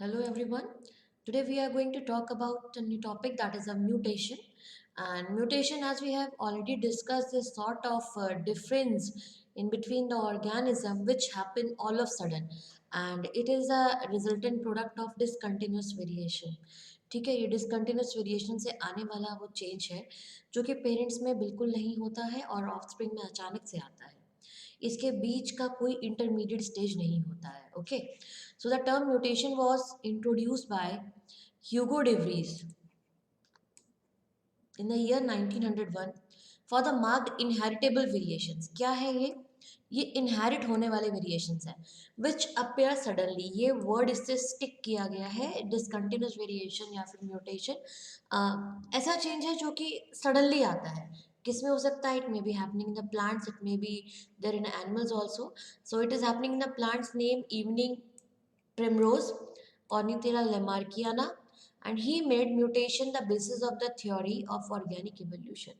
Hello everyone. Today we are going to talk about a new topic that is a mutation. And mutation, as we have already discussed, is sort of difference in between the organism which happen all of sudden, and it is a resultant product of discontinuous variation. ठीक है, ये discontinuous variation से आने वाला वो change है जो कि पेरेंट्स में बिल्कुल नहीं होता है और ऑफस्प्रिंग में अचानक से आता है. इसके बीच का कोई इंटरमीडिएट स्टेज नहीं होता है. Okay, so the term mutation was introduced by Hugo de Vries in the year 1901 for the marked inheritable variations. क्या है ये इनहेरिट होने वाले वेरिएशंस हैं विच अपेयर सडनली. ये वर्ड इससे स्टिक किया गया है. डिसकंटिन्यूस वेरिएशन या फिर म्यूटेशन ऐसा चेंज है जो कि सडनली आता है. किस में हो सकता है? It may be happening in the plants, it may be there in animals also. So it is happening in the plants name evening primrose, Ornithera lamarckiana, and he made mutation the basis of the theory of organic evolution.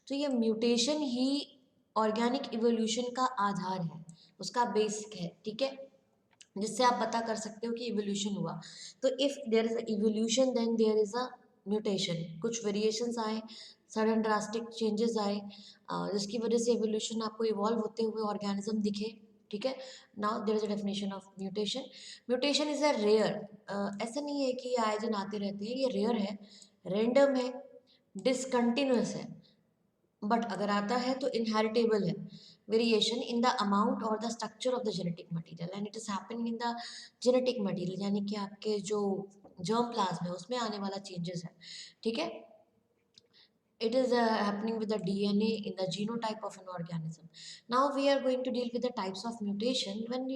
तो ये mutation ही organic evolution का आधार है, उसका basic है. ठीक है, जिससे आप पता कर सकते हो कि evolution हुआ. तो if there is a evolution then there is a mutation. कुछ variations आए, सडन ड्रास्टिक चेंजेस आए, जिसकी वजह से evolution आपको इवॉल्व होते हुए ऑर्गेनिज्म दिखे. ठीक है, now there is a definition of mutation. Mutation is a rare. ऐसा नहीं है कि ये आए दिन आते रहते हैं, ये रेयर है, रेंडम है, डिसकंटिन्यूस है, बट अगर आता है तो इनहेरिटेबल है. वेरिएशन इन द अमाउंट और the structure of the genetic material, and it is happening in the genetic material, यानी कि आपके जो जर्म प्लाज्म है उसमें आने वाला चेंजेस है. ठीक है, it is happening with the DNA in the genotype of an organism. Now we are going to deal with the types of mutation. When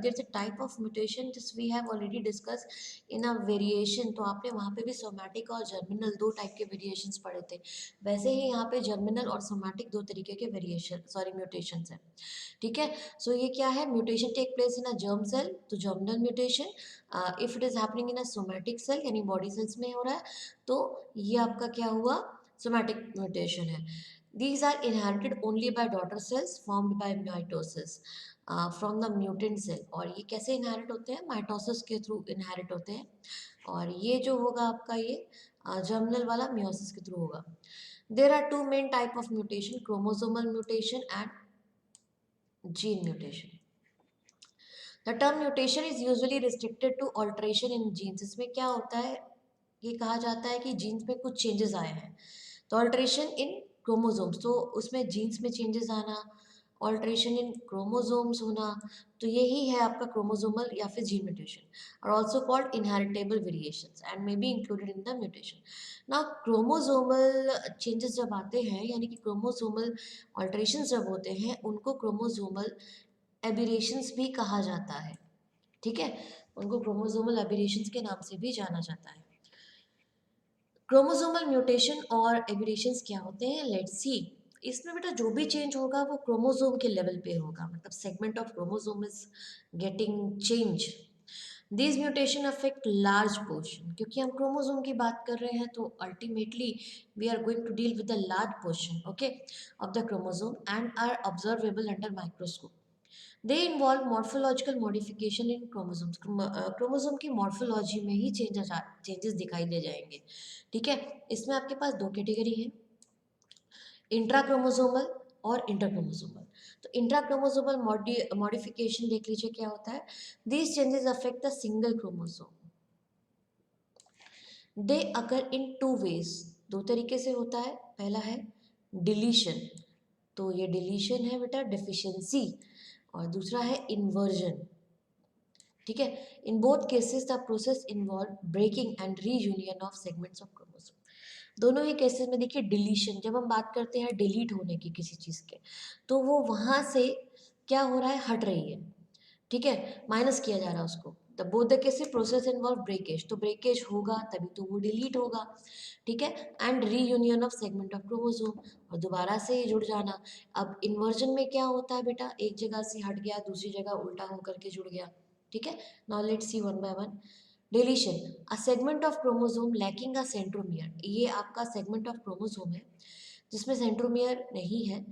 there's a type of mutation, this we have already discussed in a variation. तो आपने वहाँ पे भी somatic और germinal दो type के variations पढ़े थे. वैसे ही यहाँ पे germinal और somatic दो तरीके के mutations हैं. ठीक है, so ये क्या है? Mutation take place in a germ cell, तो germinal mutation. If it is happening in a somatic cell यानी body cells में हो रहा है, तो ये आपका क्या हुआ? Somatic mutation है. These are inherited only by daughter cells formed by mitosis from the mutant cell. और ये कैसे inherit होते हैं? Mitosis के through inherit होते हैं. और ये जो होगा आपका ये germinal वाला meiosis के through होगा. There are two main type of mutation: chromosomal mutation and gene mutation. The term mutation is usually restricted to alteration in genes. इसमें क्या होता है? ये कहा जाता है कि जीन्स में कुछ चेंजेस आए हैं. तो ऑल्ट्रेशन इन क्रोमोसोम्स, तो उसमें जीन्स में चेंजेस आना, ऑल्ट्रेशन इन क्रोमोसोम्स होना, तो यही है आपका क्रोमोसोमल या फिर जीन म्यूटेशन. और also called inheritable variations and may be included in the mutation. ना क्रोमोसोमल चेंजेस जब आते हैं, यानी कि क्रोमोसोमल ऑल्ट्रेशन जब होते हैं, उनको क्रोमोसोमल एबिरेशंस भी कहा जाता है. ठीक है, उनको क्रोमोसोमल एबिरेशंस के नाम से भी जाना जाता है. क्रोमोसोमल म्यूटेशन और एबिरेशंस क्या होते हैं? Let's see. इसमें बेटा जो भी चेंज होगा वो क्रोमोसोम के लेवल पे होगा, मतलब segment of chromosome is getting change. This mutation affect large portion. क्योंकि हम क्रोमोसोम की बात कर रहे हैं तो ultimately we are going to deal with the large portion, okay, of the chromosome and are observable under microscope. They involve morphological modification in chromosomes. Chromosome की morphology में ही चेंजेस दिखाई दे जाएंगे. ठीक है, इसमें आपके पास दो कैटेगरी है, इंट्रा क्रोमोसोमल और इंटर क्रोमोसोमल. तो इंट्रा क्रोमोसोमल मॉडिफिकेशन देख लीजिए क्या होता है. These changes affect the single chromosome. They occur in two ways. दो तरीके से होता है. पहला है डिलीशन, तो ये डिलीशन है बेटा, डिफिशियंसी. और दूसरा है इन्वर्जन. ठीक है, in both cases the process involve breaking and reunion of segments of chromosome. दोनों ही केसेस में देखिए डिलीशन, जब हम बात करते हैं डिलीट होने की किसी चीज़ के, तो वो वहाँ से क्या हो रहा है? हट रही है. ठीक है, माइनस किया जा रहा है उसको. The both the cases process involve breakage, तो ब्रेकेज होगा तभी तो वो डिलीट होगा. ठीक है, and reunion of segment of chromosome, और दोबारा से जुड़ जाना. अब इन्वर्जन में क्या होता है बेटा? एक जगह से हट गया, दूसरी जगह उल्टा होकर के जुड़ गया. ठीक है, now let's see one by one. Deletion, a segment of chromosome lacking a centromere. ये आपका सेगमेंट ऑफ क्रोमोसोम है जिसमें सेंट्रोमियर नहीं है,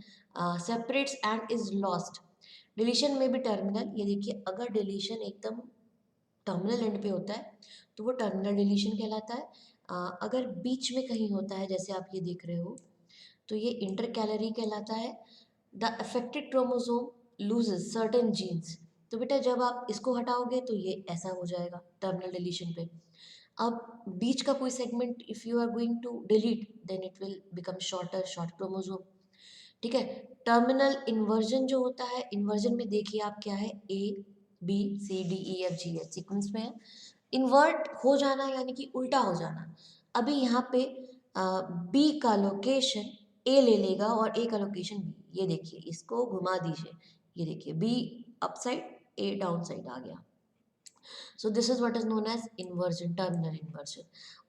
separates and is lost. Deletion में भी टर्मिनल. ये देखिए, अगर डिलीशन एकदम टर्मिनल एंड पे होता है तो वो टर्मिनल डिलीशन कहलाता है। अगर बीच में कहीं होता है जैसे आप ये देख रहे हो तो ये इंटरकैलरी कहलाता है। The affected chromosome loses certain jeans. तो बेटा जब आप इसको हटाओगे तो ये ऐसा हो जाएगा टर्मिनल डिलीशन पे। अब बीच का कोई segment if you are going to delete then it will become shorter short chromosome. ठीक है। टर्मिनल इन्वर्जन जो होता है, इन्वर्जन में देखिए आप क्या है, A B C D E F G H sequence में है। इन्वर्ट हो जाना यानी कि उल्टा हो जाना। अभी यहाँ पे बी का लोकेशन ए ले लेगा और ए का लोकेशन बी। ये देखिए इसको घुमा दीजिए, ये देखिए B up side A down side आ गया। So this is what is known as inversion, terminal inversion.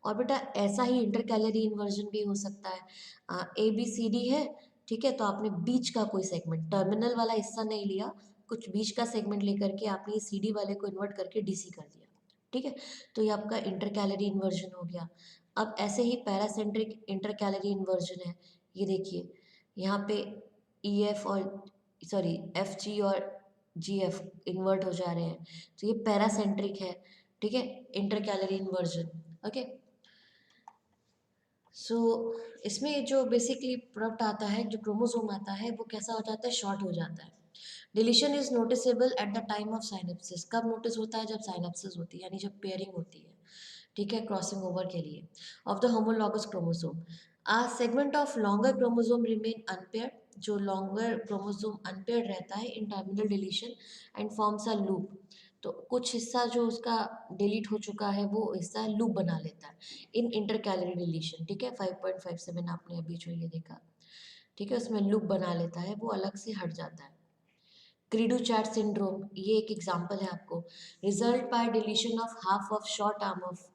और बेटा ऐसा ही इंटरकैलरी इन्वर्जन भी हो सकता है। ए बी सी डी है, ठीक है, तो आपने बीच का कोई सेगमेंट, टर्मिनल वाला हिस्सा नहीं लिया, कुछ बीच का सेगमेंट लेकर के आपने ये सी डी वाले को इन्वर्ट करके डीसी कर दिया। ठीक है, तो ये आपका इंटरकैलरी इन्वर्जन हो गया। अब ऐसे ही पैरासेंट्रिक इंटरकैलरी इन्वर्जन है। ये देखिए यहाँ पे ई एफ और सॉरी एफ जी और जी एफ इन्वर्ट हो जा रहे हैं, तो ये पैरासेंट्रिक है। ठीक है, इंटरकैलरी इन्वर्जन। ओके, सो इसमें जो बेसिकली प्रोडक्ट आता है, जो क्रोमोसोम आता है, वो कैसा हो जाता है, शॉर्ट हो जाता है। Deletion is noticeable at the time of synapsis. कब नोटिस होता है, जब साइनेप्सिस होती है यानी जब पेयरिंग होती है। ठीक है, क्रॉसिंग ओवर के लिए of the homologous chromosome. A segment of longer chromosome remain unpaired. जो लॉन्गर क्रोमोसोम अनपेयर्ड रहता है in terminal deletion and forms a loop. तो कुछ हिस्सा जो उसका डिलीट हो चुका है वो हिस्सा लूप बना लेता है इन इंटरकैलरी डिलीशन। ठीक है, 5.57 आपने अभी जो ये देखा, ठीक है, उसमें लूप बना लेता है, वो अलग से हट जाता है। क्रीडू चैट सिंड्रोम ये एक एग्जांपल है आपको। Result by deletion of half of short arm of,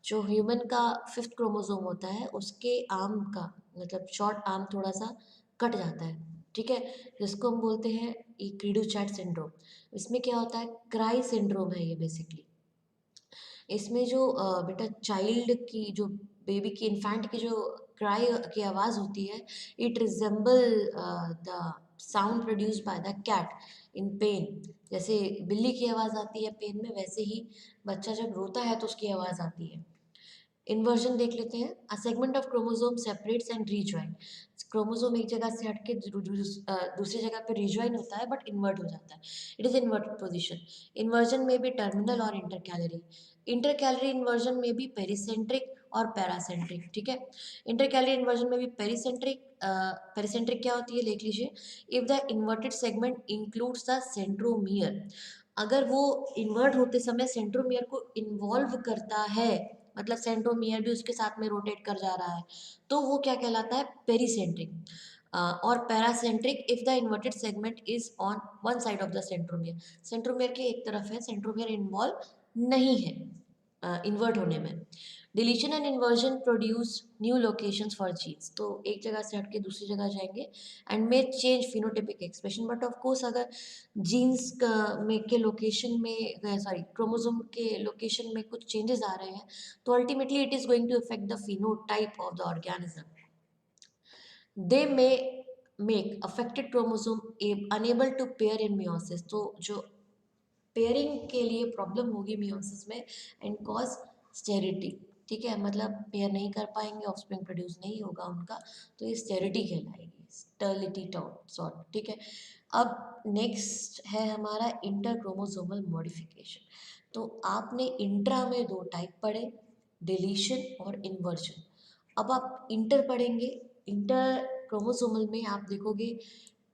जो ह्यूमन का फिफ्थ क्रोमोसोम होता है उसके आर्म का मतलब शॉर्ट आर्म थोड़ा सा कट जाता है। ठीक है, जिसको हम बोलते हैं ये क्रीडू चैट सिंड्रोम। इसमें क्या होता है, क्राई सिंड्रोम है ये बेसिकली। इसमें जो बेटा चाइल्ड की जो बेबी की इन्फेंट की जो क्राई की आवाज़ होती है, it resemble the sound produced by the cat in pain. जैसे बिल्ली की आवाज़ आती है पेन में, वैसे ही बच्चा जब रोता है तो उसकी आवाज़ आती है। इन्वर्जन देख लेते हैं। A segment of chromosome separates and rejoin. Chromosome एक जगह से हटके दूसरी जगह पे रीजॉइन होता है बट इन्वर्ट हो जाता है। It is inverted position. Inversion में भी टर्मिनल और इंटरकैलरी। इंटरकैलरी इन्वर्जन में भी पेरिसेंट्रिक और पैरासेंट्रिक। ठीक है, इंटरकैलरी इन्वर्जन में भी पेरिसेंट्रिक। पेरिसेंट्रिक क्या होती है देख लीजिए। If the inverted segment includes the centromere. अगर वो इन्वर्ट होते समय सेंट्रोमियर को इन्वॉल्व करता है, मतलब सेंट्रोमियर भी उसके साथ में रोटेट कर जा रहा है, तो वो क्या कहलाता है, पेरीसेंट्रिक। और paracentric if the inverted segment is on one side of the centromere. Centromere के एक तरफ है, सेंट्रोमियर इन्वॉल्व नहीं है इन्वर्ट होने में। Deletion and inversion produce new locations for genes. तो एक जगह से हट के दूसरी जगह जाएंगे and may change phenotypic expression. But of course अगर जीन्स में के लोकेशन में सॉरी क्रोमोसोम के लोकेशन में कुछ चेंजेस आ रहे हैं तो ultimately it is going to effect the phenotype of the organism. They may make affected chromosome unable to pair in meiosis. तो जो पेयरिंग के लिए प्रॉब्लम होगी मियोसिस में एंड कॉज स्टेरिटी। ठीक है, मतलब पेयर नहीं कर पाएंगे, ऑफस्प्रिंग प्रोड्यूस नहीं होगा उनका, तो ये स्टेरिटी कहलाएगी, स्टर्लिटी सॉर्ट। ठीक है, अब नेक्स्ट है हमारा इंटर क्रोमोसोमल मॉडिफिकेशन। तो आपने इंट्रा में दो टाइप पढ़े, डिलीशन और इन्वर्जन। अब आप इंटर पढ़ेंगे। इंटर क्रोमोसोमल में आप देखोगे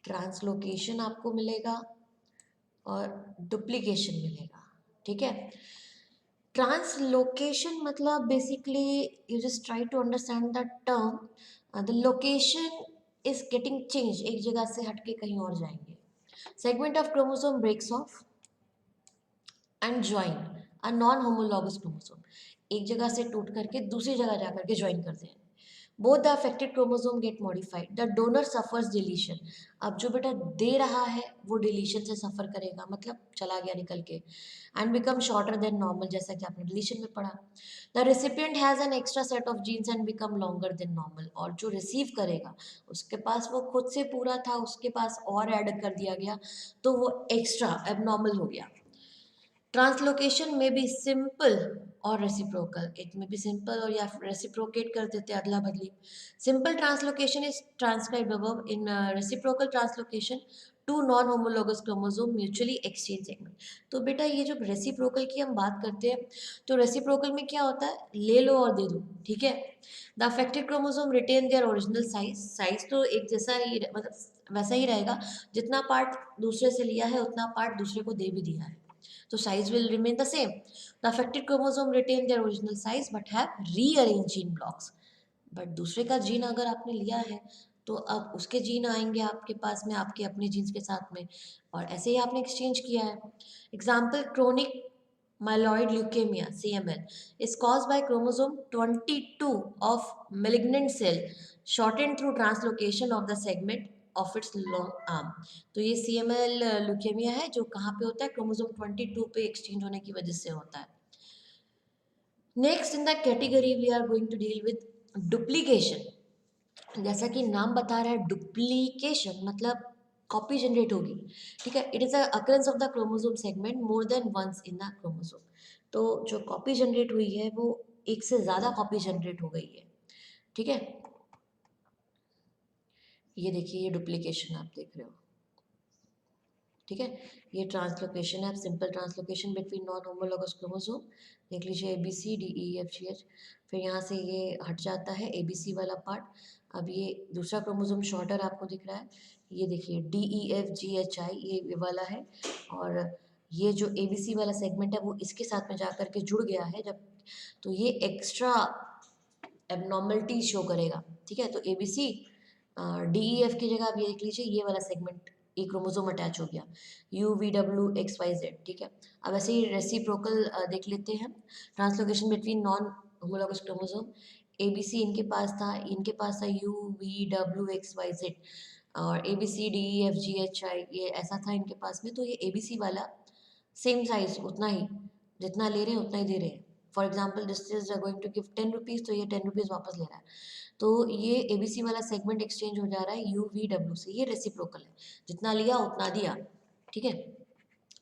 ट्रांसलोकेशन आपको मिलेगा और डुप्लीकेशन मिलेगा। ठीक है, ट्रांसलोकेशन मतलब basically you just try to understand the term. The location is getting change, एक जगह से हटके कहीं और जाएंगे। Segment of chromosome breaks off and join a non homologous chromosome. एक जगह से टूट करके दूसरी जगह जा करके ज्वाइन करते हैं। Both the affected chromosome gate modified, the donor suffers deletion. अब जो बेटा दे रहा है वो डिलीशन से सफ़र करेगा, मतलब चला गया निकल के, and become shorter than normal, जैसा कि आपने डिलीशन में पढ़ा। The recipient has an extra set of genes and become longer than normal. और जो रिसीव करेगा उसके पास वो खुद से पूरा था, उसके पास और ऐड कर दिया गया तो वो एक्स्ट्रा एबनॉर्मल हो गया। ट्रांसलोकेशन में भी सिंपल और रेसिप्रोकल, इट में भी सिंपल और या रेसिप्रोकेट कर देते हैं, अदला बदली. Simple translocation is transcribe above. In reciprocal translocation two non homologous chromosome mutually exchange segment. तो बेटा ये जब रेसिप्रोकल की हम बात करते हैं तो रेसिप्रोकल में क्या होता है, ले लो और दे दो, ठीक है. The affected chromosome retain their original size. Size तो एक जैसा ही मतलब वैसा ही रहेगा, जितना पार्ट दूसरे से लिया है उतना पार्ट दूसरे को दे भी दिया है, तो size will remain the same. The affected chromosome retain their original size but have rearranged gene blocks. But दूसरे का जीन अगर आपने लिया है तो अब उसके जीन आएंगे आपके पास में आपके अपने जीन्स के साथ में, और ऐसे ही आपने एक्सचेंज किया है. Example, chronic myeloid leukemia CML is caused by chromosome 22 of malignant cell shortened through translocation of the segment of its long arm. तो ये CML ल्यूकेमिया है जो कहाँ पे होता है, क्रोमोसोम 22 पे एक्सचेंज होने की वजह से होता है. Next in the category we are going to deal with duplication. जैसा कि नाम बता रहा है डुप्लीकेशन मतलब कॉपी जनरेट होगी, ठीक है. It is the occurrence of the chromosome segment more than once in the chromosome. तो जो कॉपी जनरेट हुई है वो एक से ज़्यादा कॉपी जनरेट हो गई है, ठीक है. ये देखिए ये डुप्लीकेशन आप देख रहे हो, ठीक है. ये ट्रांसलोकेशन है, simple translocation between non homologous chromosome. देख लीजिए A B C D E F G H. फिर यहाँ से ये हट जाता है ए बी सी वाला पार्ट. अब ये दूसरा क्रोमोसोम शॉर्टर आपको दिख रहा है, ये देखिए D E F G H I ये वाला है. और ये जो ए बी सी वाला सेगमेंट है वो इसके साथ में जा कर के जुड़ गया है जब, तो ये एक्स्ट्रा एबनॉर्मलिटी शो करेगा, ठीक है. तो A B C D E F की जगह आप ये देख लीजिए ये वाला सेगमेंट एक क्रोमोसोम अटैच हो गया, U V W X Y Z, ठीक है. अब ऐसे ही रेसिप्रोकल देख लेते हैं. Translocation between non homologous chromosome, A B C इनके पास था U V W X Y Z, और A B C D E F G H I ये ऐसा था इनके पास में. तो ये ए बी सी वाला सेम साइज उतना ही, जितना ले रहे हैं उतना ही दे रहे हैं. For example this is going to give 10 rupees, तो ये 10 रुपीज़ वापस ले रहा है. तो ये ए बी सी वाला सेगमेंट एक्सचेंज हो जा रहा है यू वी डब्ल्यू से. ये रेसिप्रोकल है, जितना लिया उतना दिया, ठीक है.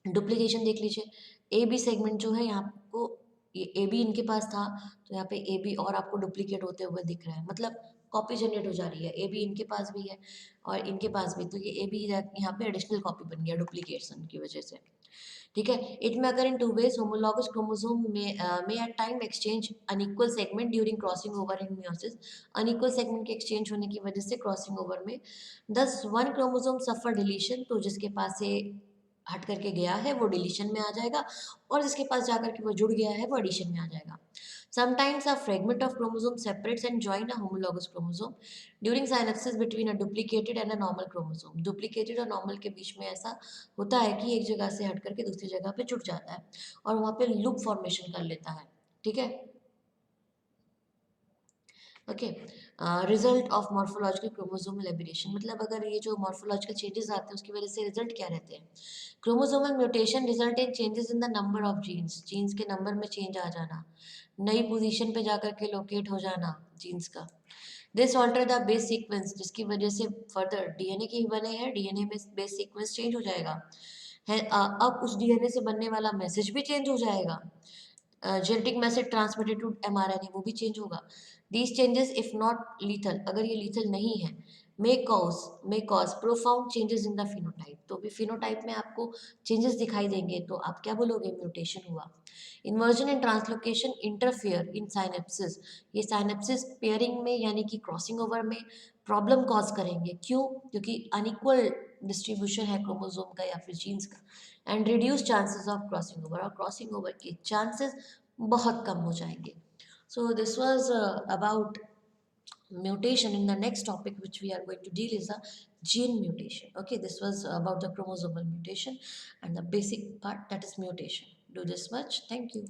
डुप्लीकेशन देख लीजिए, ए बी सेगमेंट जो है यहाँ को ये ए बी इनके पास था, तो यहाँ पे ए बी और आपको डुप्लीकेट होते हुए दिख रहा है, मतलब कॉपी जनरेट हो जा रही है. ए बी इनके पास भी है और इनके पास भी, तो ये ए बी यहाँ पे एडिशनल कॉपी बन गया डुप्लीकेशन की वजह से, ठीक है. इट में अगर in two ways homologous chromosome में at time exchange unequal segment during crossing over in meiosis. Unequal segment के एक्सचेंज होने की वजह से क्रॉसिंग ओवर में दस वन क्रोमोसोम सफर डिलीशन, तो जिसके पास से हट करके गया है वो डिलीशन में आ जाएगा, और जिसके पास जाकर के वो जुड़ गया है वो एडिशन में आ जाएगा. Sometimes a fragment of chromosome separates and join a homologous chromosome during synapses between a duplicated and a normal chromosome. Duplicated और normal के बीच में ऐसा होता है कि एक जगह से हट करके दूसरी जगह पे जुड़ जाता है और वहाँ पे लूप फॉर्मेशन कर लेता है, ठीक है. Okay. Result of morphological chromosomal aberration, मतलब अगर ये जो मॉर्फोलॉजिकल चेंजेस आते हैं उसकी वजह से रिजल्ट क्या रहते हैं. Chromosomal mutation result in changes in the number of genes. Genes के नंबर में चेंज आ जाना, नई पोजीशन पे जाकर के लोकेट हो जाना जीन्स का. This alter the base sequence, जिसकी वजह से फर्दर डीएनए के ही बने हैं, डीएनए में बेस सीक्वेंस चेंज हो जाएगा है. अब उस डीएनए से बनने वाला मैसेज भी चेंज हो जाएगा. Genetic message transmitted to mRNA वो भी चेंज होगा. These changes if not lethal, अगर ये लीथल नहीं है, may cause profound changes in the phenotype. तो भी फिनोटाइप में आपको चेंजेस दिखाई देंगे तो आप क्या बोलोगे, म्यूटेशन हुआ. Inversion and translocation interfere in synapsis. ये साइनेप्सिस पेयरिंग में यानी कि क्रॉसिंग ओवर में प्रॉब्लम कॉज करेंगे. क्यों? क्योंकि अनइक्वल डिस्ट्रीब्यूशन है क्रोमोसोम का या फिर जीन्स का. And reduce chances of crossing over, और क्रॉसिंग ओवर के चांसेस बहुत कम हो जाएंगे. So this was about mutation. In the next topic which we are going to deal is the gene mutation. Okay, this was about the chromosomal mutation and the basic part, that is mutation. Do this much. Thank you.